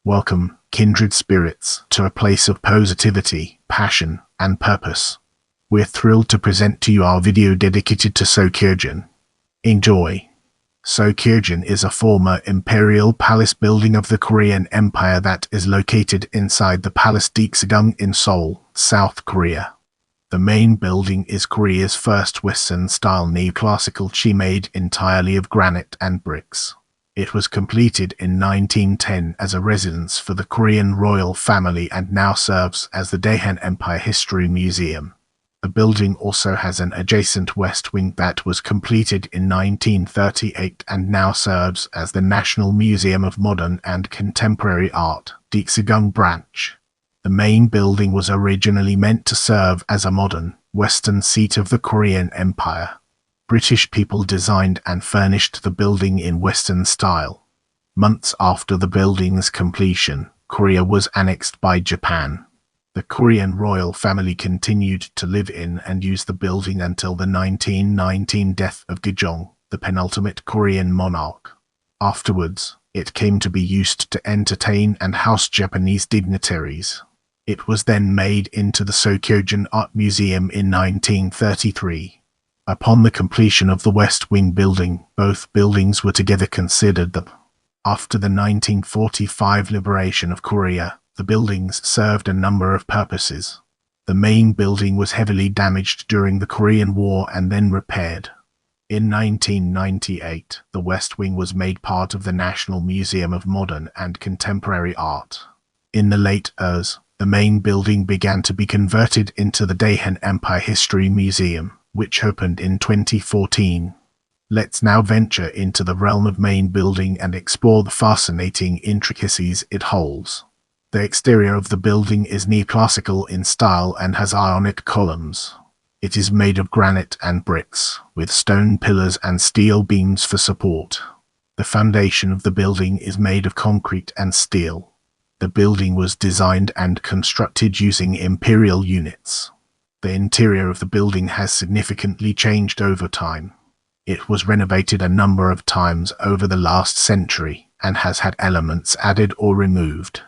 Welcome, kindred spirits, to a place of positivity, passion, and purpose. We're thrilled to present to you our video dedicated to Seokjojeon. Enjoy. Seokjojeon is a former imperial palace building of the Korean Empire that is located inside the Palace Deoksugung in Seoul, South Korea. The main building is Korea's first Western-style neoclassical château made entirely of granite and bricks. It was completed in 1910 as a residence for the Korean royal family and now serves as the Daehan Empire History Museum. The building also has an adjacent west wing that was completed in 1938 and now serves as the National Museum of Modern and Contemporary Art, Deoksugung branch. The main building was originally meant to serve as a modern, western seat of the Korean Empire. British people designed and furnished the building in Western style. Months after the building's completion, Korea was annexed by Japan. The Korean royal family continued to live in and use the building until the 1919 death of Gojong, the penultimate Korean monarch. Afterwards, it came to be used to entertain and house Japanese dignitaries. It was then made into the Seokjojeon Art Museum in 1933. Upon the completion of the West Wing building, both buildings were together considered the. After the 1945 liberation of Korea, the buildings served a number of purposes. The main building was heavily damaged during the Korean War and then repaired. In 1998, the West Wing was made part of the National Museum of Modern and Contemporary Art. In the late years, the main building began to be converted into the Daehan Empire History Museum, which opened in 2014. Let's now venture into the realm of main building and explore the fascinating intricacies it holds. The exterior of the building is neoclassical in style and has Ionic columns. It is made of granite and bricks, with stone pillars and steel beams for support. The foundation of the building is made of concrete and steel. The building was designed and constructed using imperial units. The interior of the building has significantly changed over time. It was renovated a number of times over the last century and has had elements added or removed.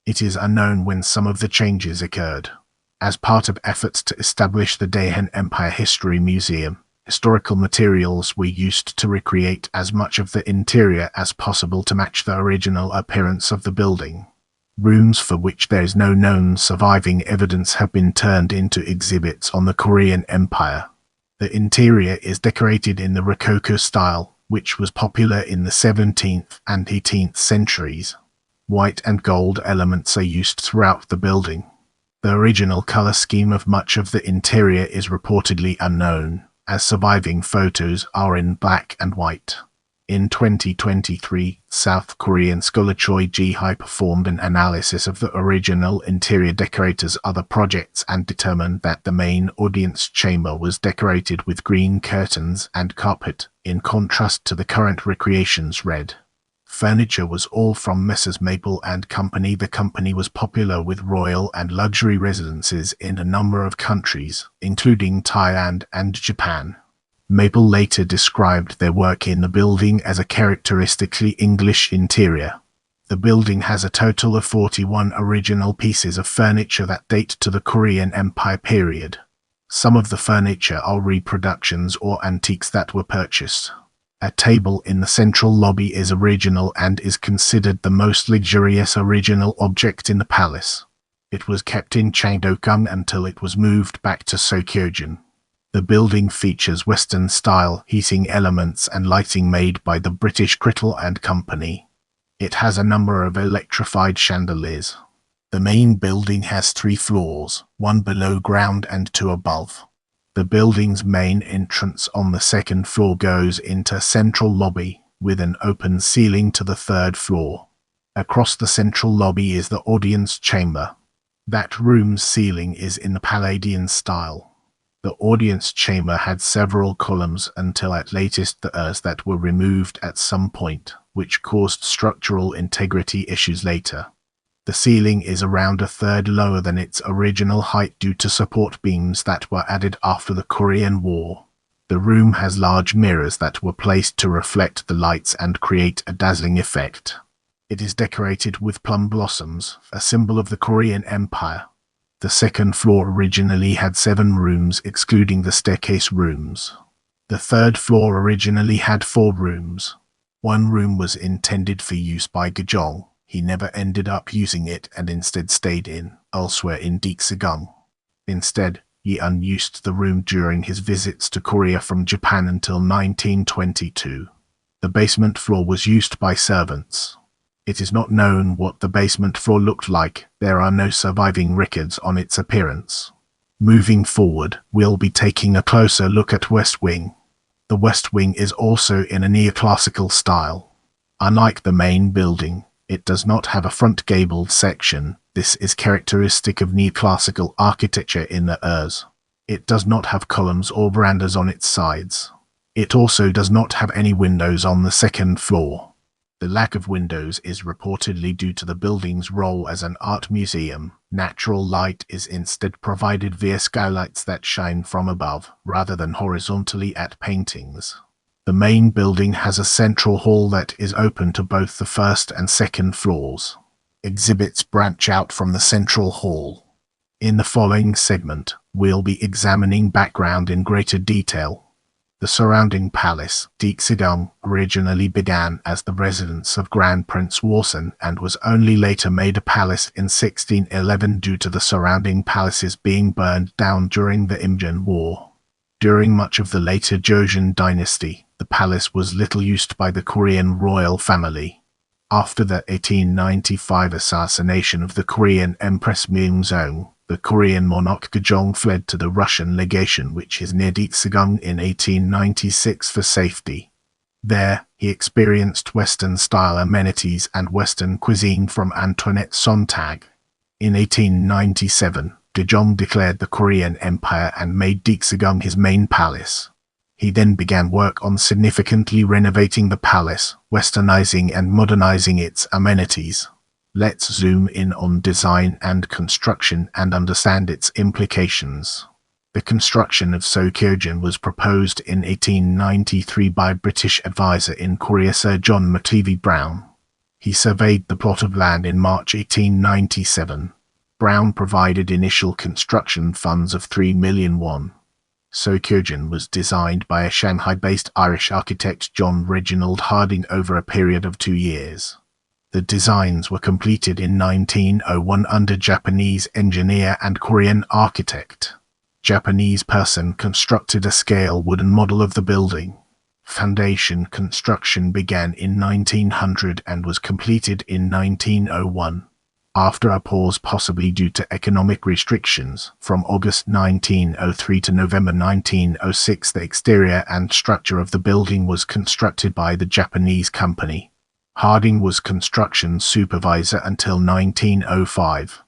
It is unknown when some of the changes occurred. As part of efforts to establish the Daehan Empire History Museum, historical materials were used to recreate as much of the interior as possible to match the original appearance of the building. Rooms for which there is no known surviving evidence have been turned into exhibits on the Korean Empire. The interior is decorated in the Rococo style, which was popular in the 17th and 18th centuries. White and gold elements are used throughout the building. The original color scheme of much of the interior is reportedly unknown, as surviving photos are in black and white. In 2023, South Korean scholar Choi Ji-hye performed an analysis of the original interior decorators' other projects and determined that the main audience chamber was decorated with green curtains and carpet, in contrast to the current recreation's red. Furniture was all from Messrs. Maple and Company. The company was popular with royal and luxury residences in a number of countries, including Thailand and Japan. Maple later described their work in the building as a characteristically English interior. The building has a total of 41 original pieces of furniture that date to the Korean Empire period. Some of the furniture are reproductions or antiques that were purchased. A table in the central lobby is original and is considered the most luxurious original object in the palace. It was kept in Gojong until it was moved back to Seokjojeon. The building features Western-style heating elements and lighting made by the British Crystal and Company. It has a number of electrified chandeliers. The main building has 3 floors, 1 below ground and 2 above. The building's main entrance on the 2nd floor goes into a central lobby, with an open ceiling to the 3rd floor. Across the central lobby is the audience chamber. That room's ceiling is in the Palladian style. The audience chamber had several columns until at latest the earth that were removed at some point, which caused structural integrity issues later. The ceiling is around a third lower than its original height due to support beams that were added after the Korean War. The room has large mirrors that were placed to reflect the lights and create a dazzling effect. It is decorated with plum blossoms, a symbol of the Korean Empire. The second floor originally had 7 rooms excluding the staircase rooms. The third floor originally had 4 rooms. One room was intended for use by Gojong. He never ended up using it and instead stayed elsewhere in Deoksugung. Instead, he unused the room during his visits to Korea from Japan until 1922. The basement floor was used by servants. It is not known what the basement floor looked like. There are no surviving records on its appearance. Moving forward, we'll be taking a closer look at West Wing. The West Wing is also in a neoclassical style. Unlike the main building, it does not have a front gabled section. This is characteristic of neoclassical architecture in the ERS. It does not have columns or verandas on its sides. It also does not have any windows on the second floor. The lack of windows is reportedly due to the building's role as an art museum. Natural light is instead provided via skylights that shine from above, rather than horizontally at paintings. The main building has a central hall that is open to both the first and second floors. Exhibits branch out from the central hall. In the following segment, we'll be examining background in greater detail. The surrounding palace, Deoksugung, originally began as the residence of Grand Prince Warsan and was only later made a palace in 1611 due to the surrounding palaces being burned down during the Imjeon War. During much of the later Joseon dynasty, the palace was little used by the Korean royal family. After the 1895 assassination of the Korean Empress Myung-sung, the Korean monarch Gojong fled to the Russian legation, which is near Deoksugung, in 1896 for safety. There, he experienced Western-style amenities and Western cuisine from Antoinette Sontag. In 1897, Gojong declared the Korean Empire and made Deoksugung his main palace. He then began work on significantly renovating the palace, westernizing and modernizing its amenities. Let's zoom in on design and construction and understand its implications. The construction of Seokjojeon was proposed in 1893 by British advisor in Korea Sir John Macleavy Brown. He surveyed the plot of land in March 1897. Brown provided initial construction funds of 3 million won. Seokjojeon was designed by a Shanghai-based Irish architect John Reginald Harding over a period of 2 years. The designs were completed in 1901 under Japanese engineer and Korean architect. Japanese person constructed a scale wooden model of the building. Foundation construction began in 1900 and was completed in 1901. After a pause possibly due to economic restrictions, from August 1903 to November 1906 the exterior and structure of the building was constructed by the Japanese company. Harding was construction supervisor until 1905,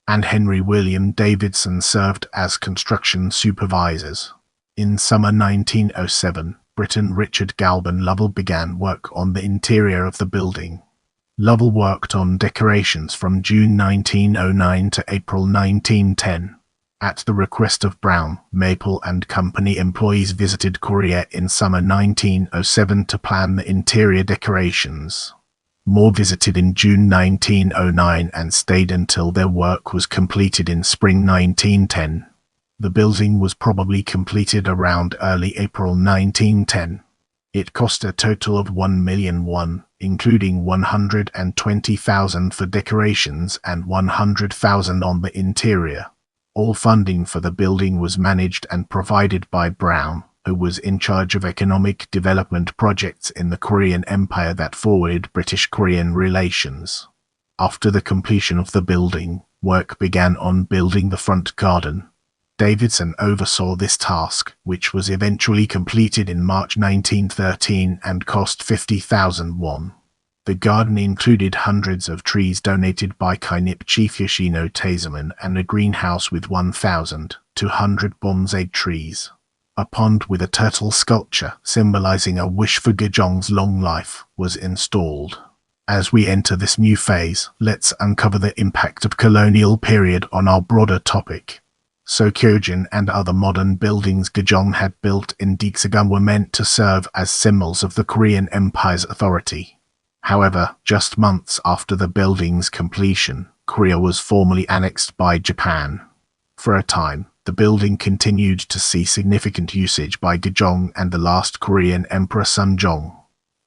and Henry William Davidson served as construction supervisors. In summer 1907, Briton Richard Galban Lovell began work on the interior of the building. Lovell worked on decorations from June 1909 to April 1910. At the request of Brown, Maple and Company employees visited Korea in summer 1907 to plan the interior decorations. More visited in June 1909 and stayed until their work was completed in spring 1910. The building was probably completed around early April 1910. It cost a total of 1 million won, including 120,000 for decorations and 100,000 on the interior. All funding for the building was managed and provided by Brown, who was in charge of economic development projects in the Korean Empire that forwarded British-Korean relations. After the completion of the building, work began on building the front garden. Davidson oversaw this task, which was eventually completed in March 1913 and cost 50,000 won. The garden included hundreds of trees donated by Kainip Chief Yoshino Taesaman and a greenhouse with 1,200 bonsai trees. A pond with a turtle sculpture, symbolizing a wish for Gojong's long life, was installed. As we enter this new phase, let's uncover the impact of colonial period on our broader topic. Seokjojeon and other modern buildings Gojong had built in Deoksugung were meant to serve as symbols of the Korean Empire's authority. However, just months after the building's completion, Korea was formally annexed by Japan. For a time, the building continued to see significant usage by Gojong and the last Korean Emperor Seokjojeon.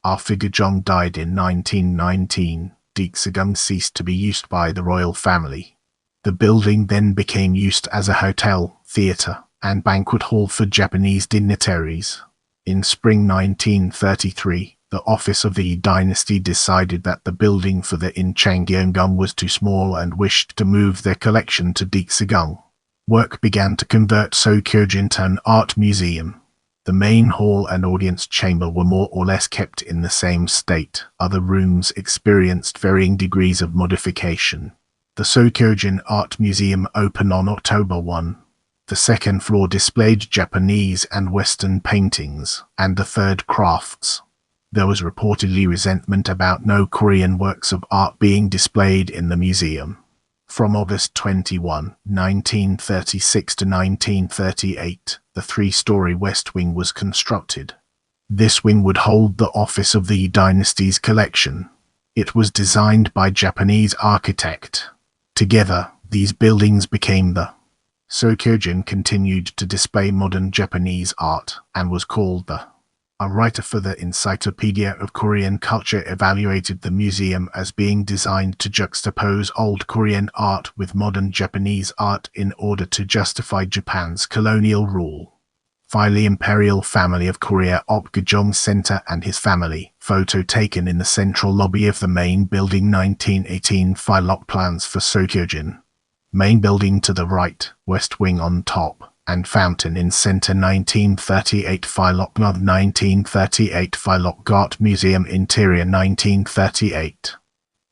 After Gojong died in 1919, Deoksugung ceased to be used by the royal family. The building then became used as a hotel, theatre, and banquet hall for Japanese dignitaries. In spring 1933, the office of the dynasty decided that the building for the Seokjojeon was too small and wished to move their collection to Deoksugung. Work began to convert Seokjojeon Art Museum. The main hall and audience chamber were more or less kept in the same state. Other rooms experienced varying degrees of modification. The Seokjojeon Art Museum opened on October 1. The second floor displayed Japanese and Western paintings, and the third crafts. There was reportedly resentment about no Korean works of art being displayed in the museum. From August 21, 1936 to 1938, the three-story West Wing was constructed. This wing would hold the office of the dynasty's collection. It was designed by Japanese architect. Together, these buildings became the Seokjojeon continued to display modern Japanese art and was called the. A writer for the Encyclopedia of Korean Culture evaluated the museum as being designed to juxtapose old Korean art with modern Japanese art in order to justify Japan's colonial rule. Finally, imperial family of Korea op Gojong Center and his family, photo taken in the central lobby of the main building 1918 Philop plans for Seokjojeon. Main building to the right, West Wing on top, and fountain in center 1938 Philop 1938 Philop Art Museum interior 1938.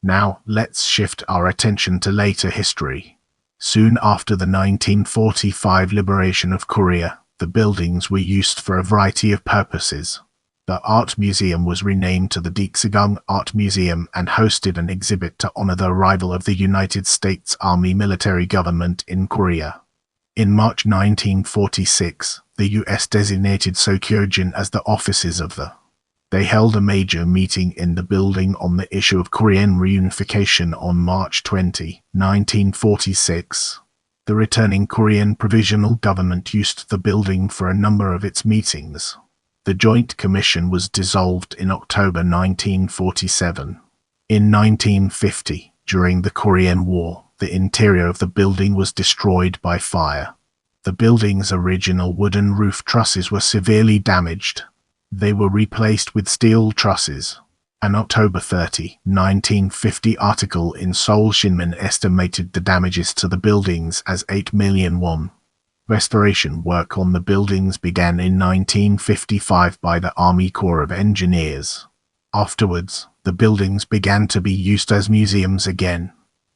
Now, let's shift our attention to later history. Soon after the 1945 liberation of Korea, the buildings were used for a variety of purposes. The art museum was renamed to the Deoksugung Art Museum and hosted an exhibit to honor the arrival of the United States Army military government in Korea. In March 1946, the U.S. designated Seokjojeon as the offices of the. They held a major meeting in the building on the issue of Korean reunification on March 20, 1946. The returning Korean Provisional Government used the building for a number of its meetings. The Joint Commission was dissolved in October 1947. In 1950, during the Korean War, the interior of the building was destroyed by fire. The building's original wooden roof trusses were severely damaged. They were replaced with steel trusses. An October 30, 1950 article in Seoul Shinmin estimated the damages to the buildings as 8 million won. Restoration work on the buildings began in 1955 by the Army Corps of Engineers. Afterwards, the buildings began to be used as museums again.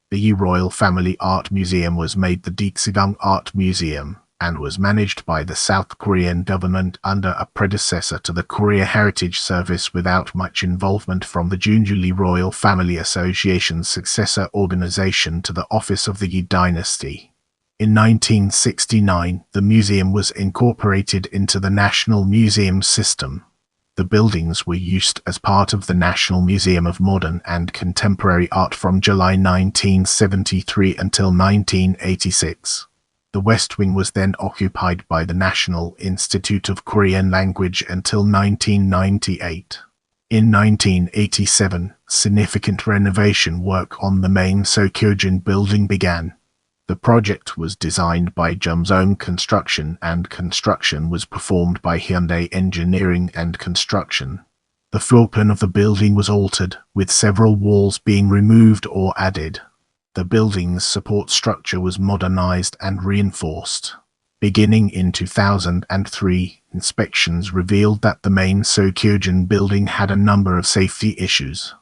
The Royal Family Art Museum was made the Deoksugung Art Museum and was managed by the South Korean government under a predecessor to the Korea Heritage Service without much involvement from the Junjuli Royal Family Association's successor organization to the Office of the Dynasty. In 1969, the museum was incorporated into the National Museum System. The buildings were used as part of the National Museum of Modern and Contemporary Art from July 1973 until 1986. The West Wing was then occupied by the National Institute of Korean Language until 1998. In 1987, significant renovation work on the main Seokjojeon building began. The project was designed by Gojong Construction and construction was performed by Hyundai Engineering and Construction. The floor plan of the building was altered, with several walls being removed or added. The building's support structure was modernized and reinforced. Beginning in 2003, inspections revealed that the main Seokjojeon building had a number of safety issues.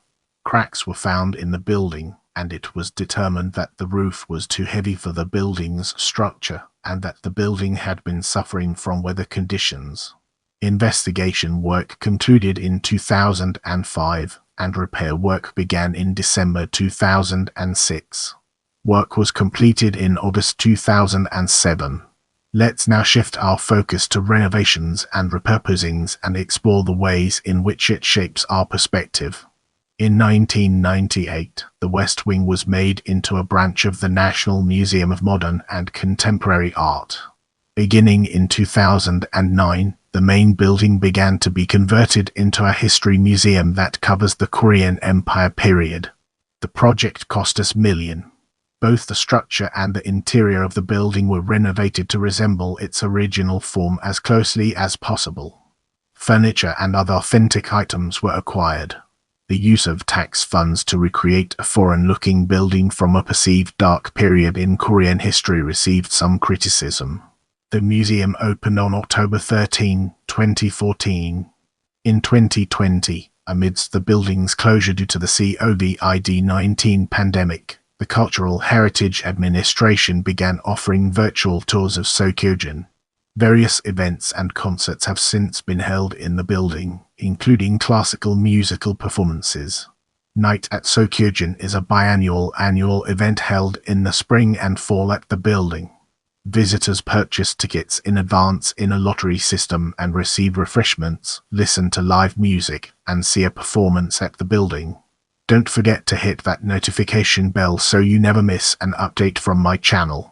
Cracks were found in the building, and it was determined that the roof was too heavy for the building's structure and that the building had been suffering from weather conditions. Investigation work concluded in 2005, and repair work began in December 2006. Work was completed in August 2007. Let's now shift our focus to renovations and repurposings and explore the ways in which it shapes our perspective. In 1998, the West Wing was made into a branch of the National Museum of Modern and Contemporary Art. Beginning in 2009, the main building began to be converted into a history museum that covers the Korean Empire period. The project cost us million. Both the structure and the interior of the building were renovated to resemble its original form as closely as possible. Furniture and other authentic items were acquired. The use of tax funds to recreate a foreign-looking building from a perceived dark period in Korean history received some criticism. The museum opened on October 13, 2014. In 2020, amidst the building's closure due to the COVID-19 pandemic, the Cultural Heritage Administration began offering virtual tours of Seokjojeon. Various events and concerts have since been held in the building, including classical musical performances. Night at Seokjojeon is a biannual event held in the spring and fall at the building. Visitors purchase tickets in advance in a lottery system and receive refreshments, listen to live music, and see a performance at the building. Don't forget to hit that notification bell so you never miss an update from my channel.